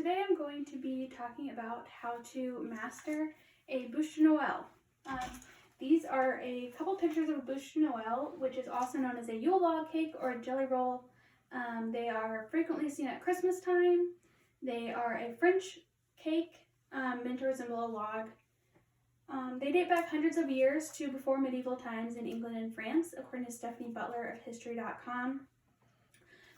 today I'm going to be talking about how to master a Bûche de Noël. These are a couple pictures of a Bûche de Noël, which is also known as a Yule log cake or a jelly roll. They are frequently seen at Christmas time. They are a French cake meant to resemble a log. They date back hundreds of years to before medieval times in England and France, according to Stephanie Butler of History.com.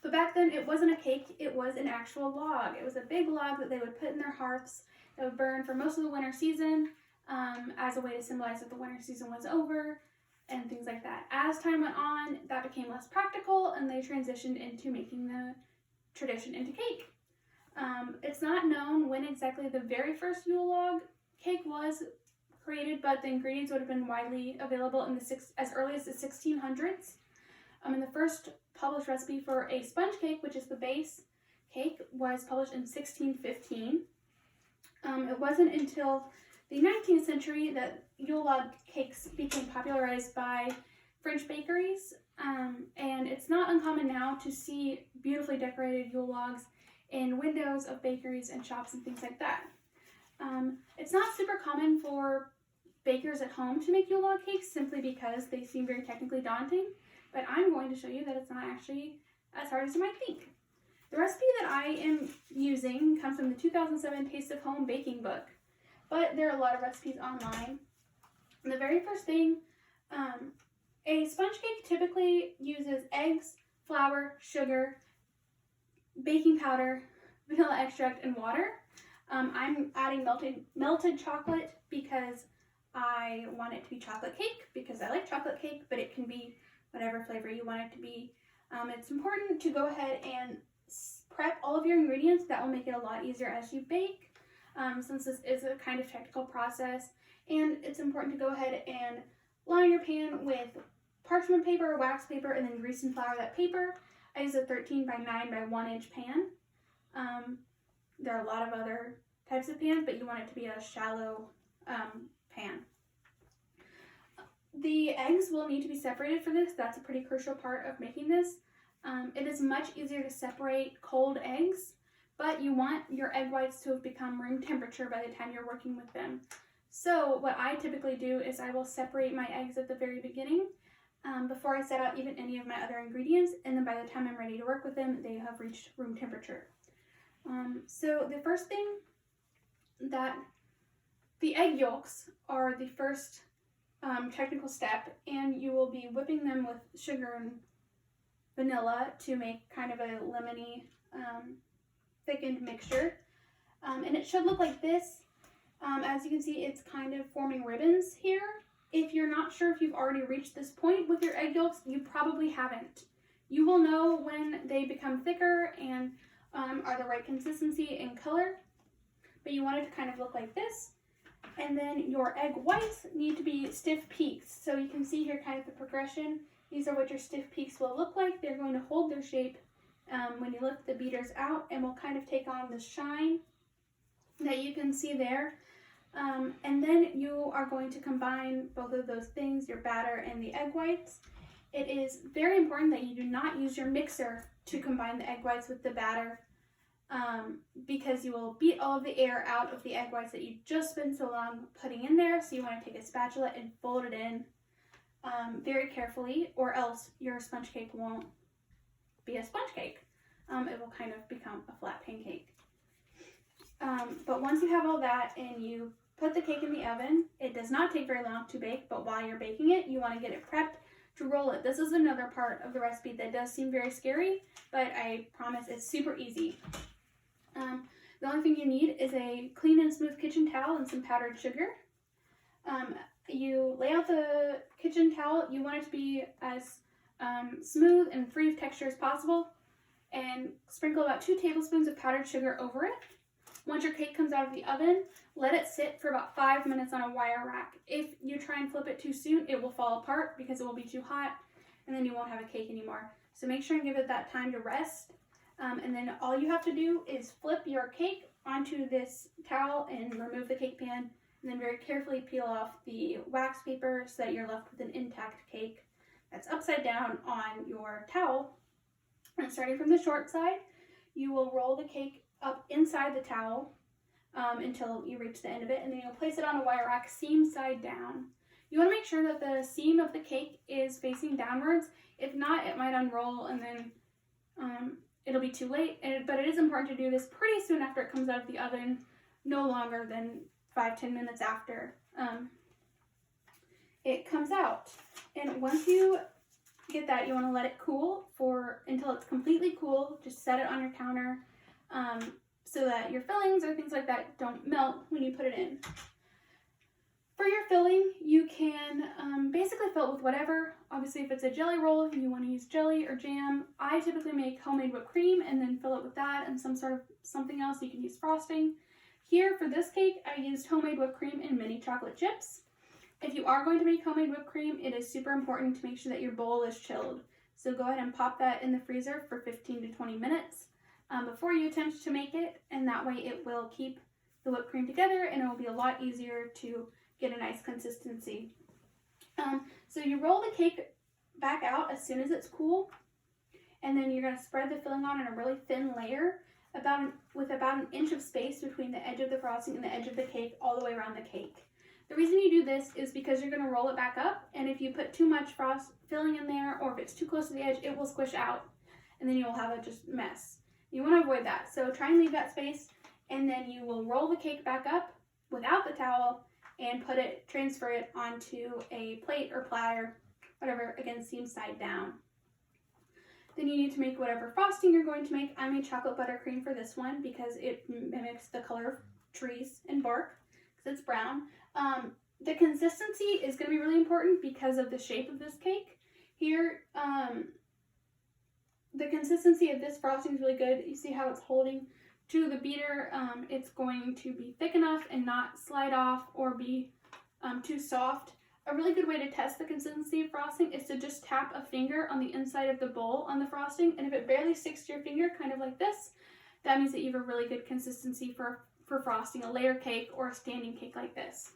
But back then, it wasn't a cake, it was an actual log. It was a big log that they would put in their hearths that would burn for most of the winter season as a way to symbolize that the winter season was over and things like that. As time went on, that became less practical and they transitioned into making the tradition into cake. It's not known when exactly the very first Yule log cake was created, but the ingredients would have been widely available in as early as the 1600s. And the first published recipe for a sponge cake, which is the base cake, was published in 1615. It wasn't until the 19th century that Yule log cakes became popularized by French bakeries, and it's not uncommon now to see beautifully decorated Yule logs in windows of bakeries and shops and things like that. It's not super common for bakers at home to make Yule log cakes simply because they seem very technically daunting, but I'm going to show you that it's not actually as hard as you might think. The recipe that I am using comes from the 2007 Taste of Home Baking Book, but there are a lot of recipes online. And the very first thing, a sponge cake typically uses eggs, flour, sugar, baking powder, vanilla extract, and water. I'm adding melted chocolate because I want it to be chocolate cake because I like chocolate cake, but it can be whatever flavor you want it to be. It's important to go ahead and prep all of your ingredients. That will make it a lot easier as you bake, since this is a kind of technical process. And it's important to go ahead and line your pan with parchment paper or wax paper and then grease and flour that paper. I use a 13 by 9 by 1 inch pan. There are a lot of other types of pans, but you want it to be a shallow pan. The eggs will need to be separated for this. That's a pretty crucial part of making this. It is much easier to separate cold eggs, but you want your egg whites to have become room temperature by the time you're working with them. So what I typically do is I will separate my eggs at the very beginning before I set out even any of my other ingredients, and then by the time I'm ready to work with them, they have reached room temperature. So the first thing that the egg yolks are the first technical step, and you will be whipping them with sugar and vanilla to make kind of a lemony thickened mixture. And it should look like this. As you can see, it's kind of forming ribbons here. If you're not sure if you've already reached this point with your egg yolks, you probably haven't. You will know when they become thicker and are the right consistency and color, but you want it to kind of look like this. And then your egg whites need to be stiff peaks. So you can see here kind of the progression. These are what your stiff peaks will look like. They're going to hold their shape when you lift the beaters out and will kind of take on the shine that you can see there. And then you are going to combine both of those things, your batter and the egg whites. It is very important that you do not use your mixer to combine the egg whites with the batter, because you will beat all of the air out of the egg whites that you just spent so long putting in there. So you want to take a spatula and fold it in very carefully, or else your sponge cake won't be a sponge cake. It will kind of become a flat pancake. But once you have all that and you put the cake in the oven, it does not take very long to bake, but while you're baking it, you want to get it prepped to roll it. This is another part of the recipe that does seem very scary, but I promise it's super easy. The only thing you need is a clean and smooth kitchen towel and some powdered sugar. You lay out the kitchen towel. You want it to be as smooth and free of texture as possible, and sprinkle about 2 tablespoons of powdered sugar over it. Once your cake comes out of the oven, let it sit for about 5 minutes on a wire rack. If you try and flip it too soon, it will fall apart because it will be too hot, and then you won't have a cake anymore. So make sure and give it that time to rest. And then all you have to do is flip your cake onto this towel and remove the cake pan, and then very carefully peel off the wax paper so that you're left with an intact cake that's upside down on your towel. And starting from the short side, you will roll the cake up inside the towel until you reach the end of it, and then you'll place it on a wire rack seam side down. You want to make sure that the seam of the cake is facing downwards. If not, it might unroll and then it'll be too late. But it is important to do this pretty soon after it comes out of the oven, no longer than 5-10 minutes after it comes out. And once you get that, you want to let it cool until it's completely cool. Just set it on your counter so that your fillings or things like that don't melt when you put it in. For your filling, you can basically fill it with whatever. Obviously, if it's a jelly roll, you want to use jelly or jam. I typically make homemade whipped cream and then fill it with that and something else. You can use frosting. Here, for this cake, I used homemade whipped cream and mini chocolate chips. If you are going to make homemade whipped cream, it is super important to make sure that your bowl is chilled. So go ahead and pop that in the freezer for 15 to 20 minutes before you attempt to make it, and that way it will keep the whipped cream together and it will be a lot easier to get a nice consistency. So you roll the cake back out as soon as it's cool, and then you're going to spread the filling on in a really thin layer with about an inch of space between the edge of the frosting and the edge of the cake all the way around the cake. The reason you do this is because you're going to roll it back up, and if you put too much filling in there, or if it's too close to the edge, it will squish out, and then you'll have a just mess. You want to avoid that, so try and leave that space, and then you will roll the cake back up without the towel and transfer it onto a plate or platter, whatever, again, seam side down. Then you need to make whatever frosting you're going to make. I made chocolate buttercream for this one because it mimics the color of trees and bark, because it's brown. The consistency is going to be really important because of the shape of this cake. Here, the consistency of this frosting is really good. You see how it's holding to the beater. It's going to be thick enough and not slide off or be too soft. A really good way to test the consistency of frosting is to just tap a finger on the inside of the bowl on the frosting, and if it barely sticks to your finger, kind of like this, that means that you have a really good consistency for frosting a layer cake or a standing cake like this.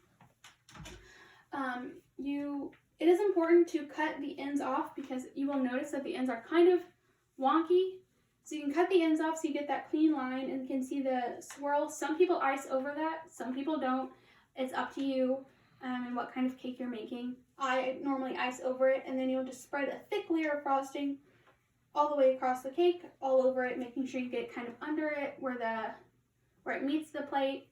It is important to cut the ends off because you will notice that the ends are kind of wonky. So you can cut the ends off so you get that clean line and can see the swirl. Some people ice over that, some people don't. It's up to you and what kind of cake you're making. I normally ice over it, and then you'll just spread a thick layer of frosting all the way across the cake, all over it, making sure you get kind of under it where it meets the plate,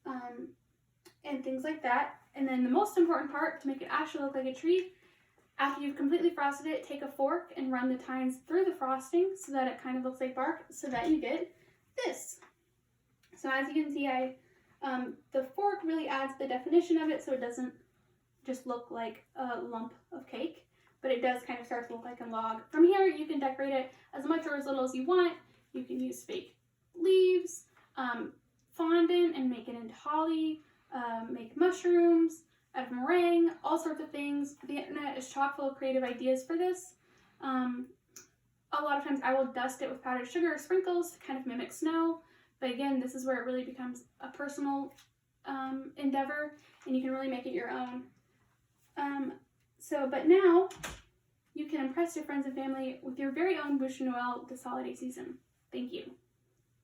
and things like that. And then the most important part, to make it actually look like a tree, after you've completely frosted it, take a fork and run the tines through the frosting so that it kind of looks like bark, so that you get this. So as you can see, the fork really adds the definition of it, so it doesn't just look like a lump of cake, but it does kind of start to look like a log. From here, you can decorate it as much or as little as you want. You can use fake leaves, fondant and make it into holly, make mushrooms out of meringue, all sorts of things. The internet is chock full of creative ideas for this. A lot of times I will dust it with powdered sugar or sprinkles to kind of mimic snow, but again, this is where it really becomes a personal endeavor, and you can really make it your own. But now you can impress your friends and family with your very own Bûche de Noël this holiday season. Thank you.